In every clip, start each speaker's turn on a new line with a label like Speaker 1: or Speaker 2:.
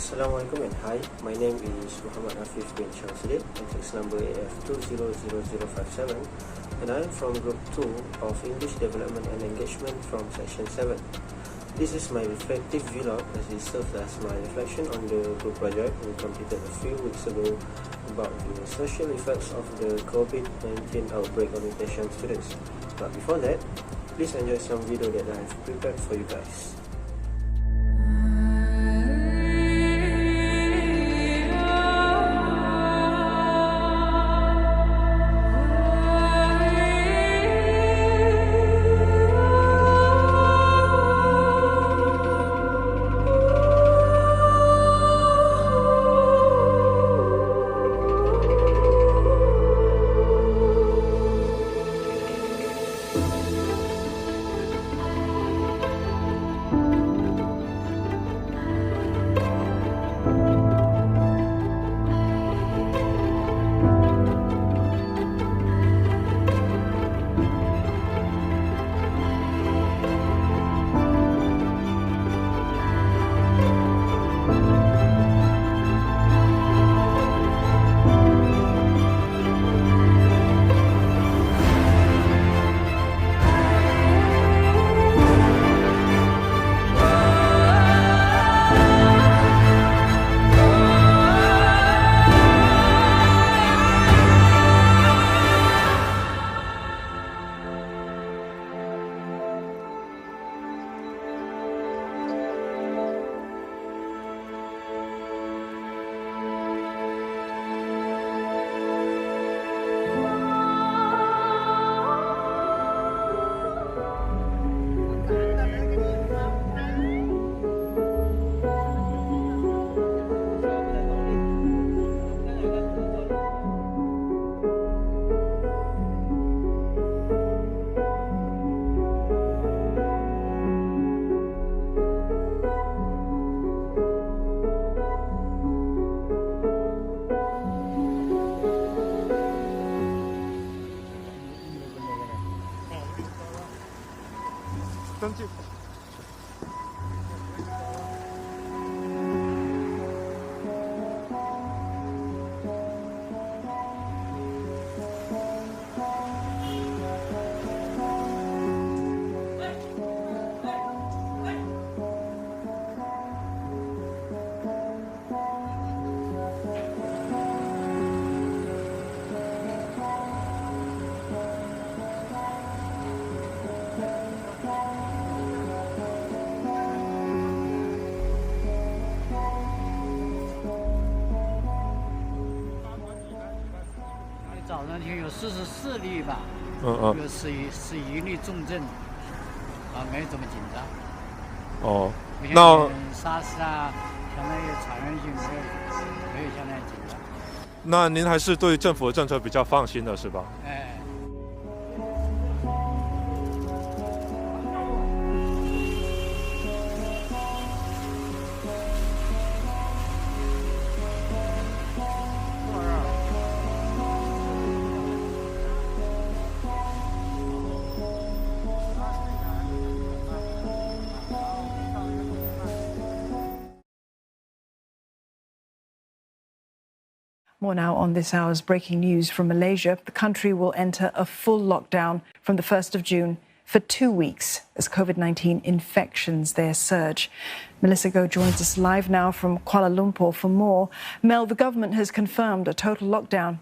Speaker 1: Assalamualaikum and hi, my name is Muhammad AFIF bin SHAMSUDIN, tax number AF200057, and I am from Group 2 of English Development and Engagement from Section 7. This is my reflective vlog as it serves as my reflection on the group project we completed a few weeks ago about the social effects of the COVID-19 outbreak on international students. But before that, please enjoy some video that I have prepared for you guys.
Speaker 2: 早上就有44例吧，有11例重症，没这么紧张。
Speaker 3: 哦，
Speaker 2: 那SARS相当于传染性没有相当于紧张。
Speaker 3: 那您还是对政府的政策比较放心的是吧？
Speaker 2: 哎。
Speaker 4: More now on this hour's breaking news from Malaysia. The country will enter a full lockdown from the 1st of June for 2 weeks as COVID-19 infections there surge. Melissa Goh joins us live now from Kuala Lumpur for more. Mel, the government has confirmed a total lockdown.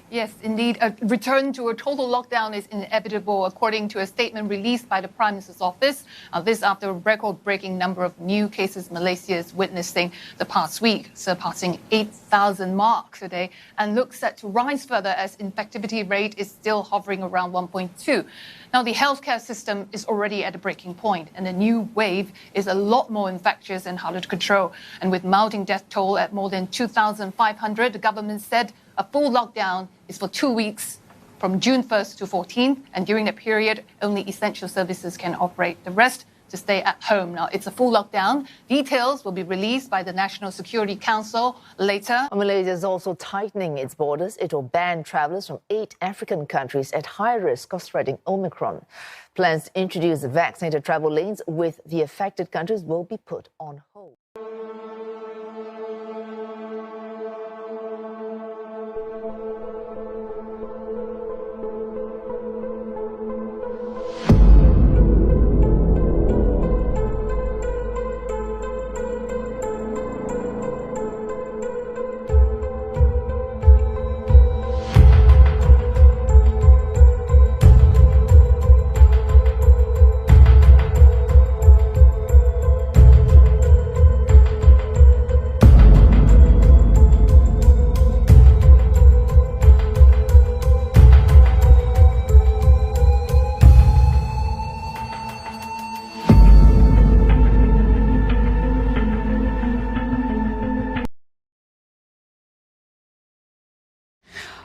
Speaker 5: Yes, indeed. A return to a total lockdown is inevitable, according to a statement released by the Prime Minister's office. This after a record-breaking number of new cases Malaysia is witnessing the past week, surpassing 8,000 mark today, and looks set to rise further as infectivity rate is still hovering around 1.2. Now, the healthcare system is already at a breaking point, and the new wave is a lot more infectious and harder to control. And with mounting death toll at more than 2,500, the government said a full lockdown is for 2 weeks from June 1st to 14th, and during that period, only essential services can operate. The rest to stay at home. Now, it's a full lockdown. Details will be released by the National Security Council later.
Speaker 6: Malaysia is also tightening its borders. It will ban travellers from 8 African countries at high risk of spreading Omicron. Plans to introduce vaccinated travel lanes with the affected countries will be put on hold.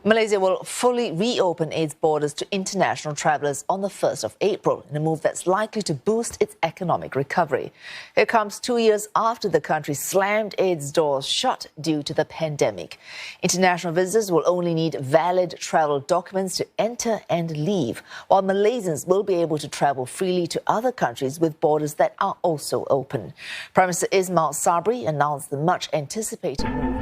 Speaker 6: Malaysia will fully reopen its borders to international travellers on the 1st of April, in a move that's likely to boost its economic recovery. It comes 2 years after the country slammed its doors shut due to the pandemic. International visitors will only need valid travel documents to enter and leave, while Malaysians will be able to travel freely to other countries with borders that are also open. Prime Minister Ismail Sabri announced the much-anticipated move.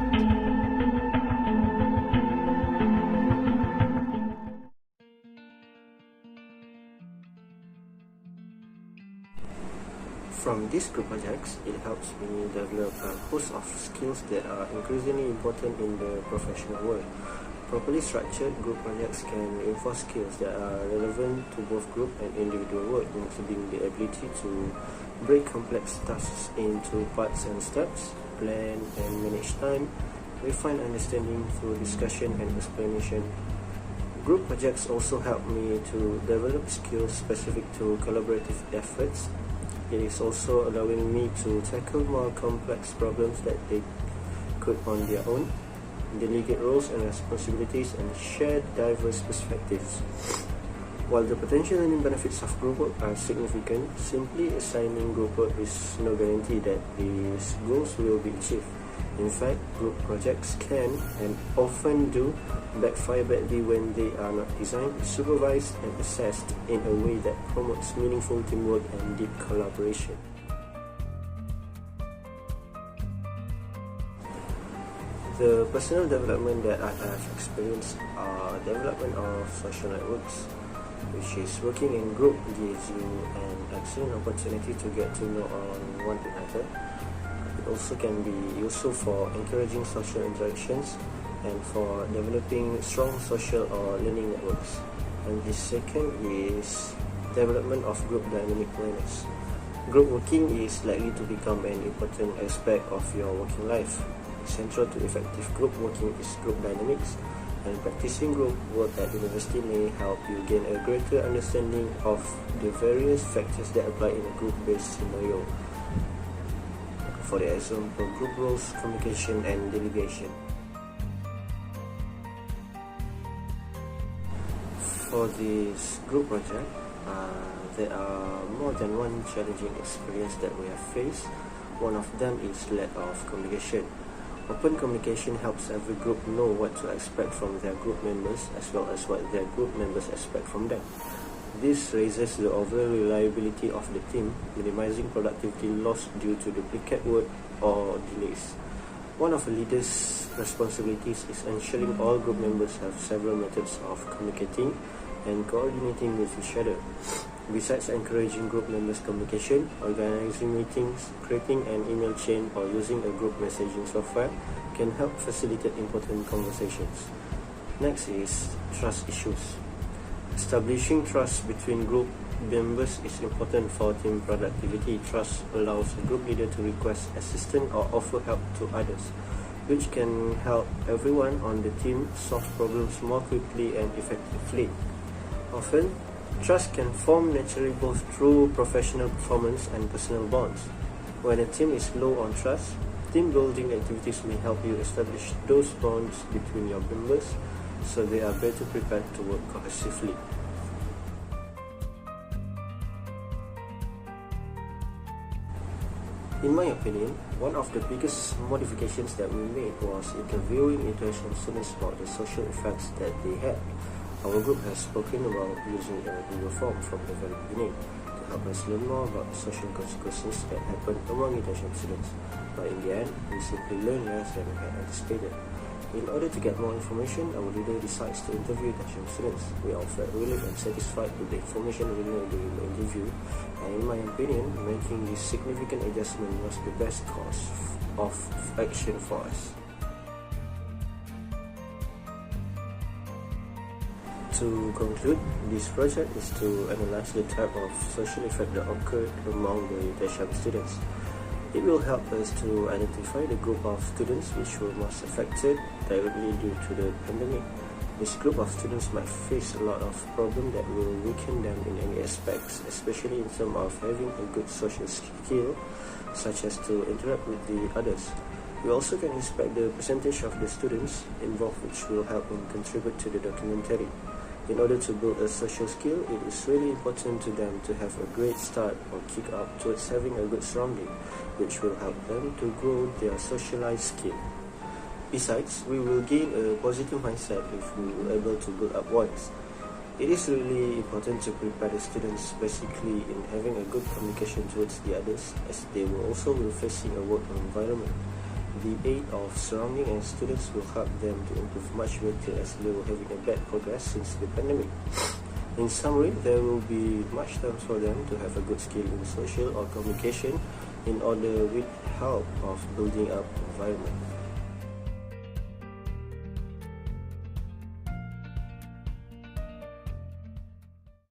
Speaker 1: From these group projects, it helps me develop a host of skills that are increasingly important in the professional world. Properly structured group projects can reinforce skills that are relevant to both group and individual work, including the ability to break complex tasks into parts and steps, plan and manage time, refine understanding through discussion and explanation. Group projects also help me to develop skills specific to collaborative efforts. It is also allowing me to tackle more complex problems that they could on their own, delegate roles and responsibilities, and share diverse perspectives. While the potential learning benefits of group work are significant, simply assigning group work is no guarantee that these goals will be achieved. In fact, group projects can, and often do, backfire badly when they are not designed, supervised and assessed in a way that promotes meaningful teamwork and deep collaboration. The personal development that I have experienced are development of social networks, which is working in group gives you an excellent opportunity to get to know one another. It also can be useful for encouraging social interactions and for developing strong social or learning networks. And the second is development of group dynamic awareness. Group working is likely to become an important aspect of your working life. Central to effective group working is group dynamics, and practicing group work at university may help you gain a greater understanding of the various factors that apply in a group-based scenario. For example, group roles, communication, and delegation. For this group project, there are more than one challenging experience that we have faced. One of them is lack of communication. Open communication helps every group know what to expect from their group members as well as what their group members expect from them. This raises the overall reliability of the team, minimizing productivity loss due to duplicate work or delays. One of the leader's responsibilities is ensuring all group members have several methods of communicating and coordinating with each other. Besides encouraging group members' communication, organizing meetings, creating an email chain, or using a group messaging software can help facilitate important conversations. Next is trust issues. Establishing trust between group members is important for team productivity. Trust allows a group leader to request assistance or offer help to others, which can help everyone on the team solve problems more quickly and effectively. Often, trust can form naturally both through professional performance and personal bonds. When a team is low on trust, team building activities may help you establish those bonds between your members so they are better prepared to work cohesively. In my opinion, one of the biggest modifications that we made was interviewing international students about the social effects that they had. Our group has spoken about using a Google form from the very beginning to help us learn more about the social consequences that happen among international students. But in the end, we simply learned less than we had anticipated. In order to get more information, our leader decides to interview international students. We all felt relieved and satisfied with the information we learned during the interview, and in my opinion, making this significant adjustment was the best course of action for us. To conclude, this project is to analyze the type of social effect that occurred among the international students. It will help us to identify the group of students which were most affected directly due to the pandemic. This group of students might face a lot of problems that will weaken them in any aspects, especially in terms of having a good social skill, such as to interact with the others. We also can inspect the percentage of the students involved, which will help them contribute to the documentary. In order to build a social skill, it is really important to them to have a great start or kick up towards having a good surrounding, which will help them to grow their socialized skill. Besides, we will gain a positive mindset if we are able to build up once. It is really important to prepare the students basically in having a good communication towards the others, as they will also be facing a work environment. The aid of surrounding and students will help them to improve much better, as they were having a bad progress since the pandemic. In summary, there will be much time for them to have a good skill in social or communication in order with help of building up environment.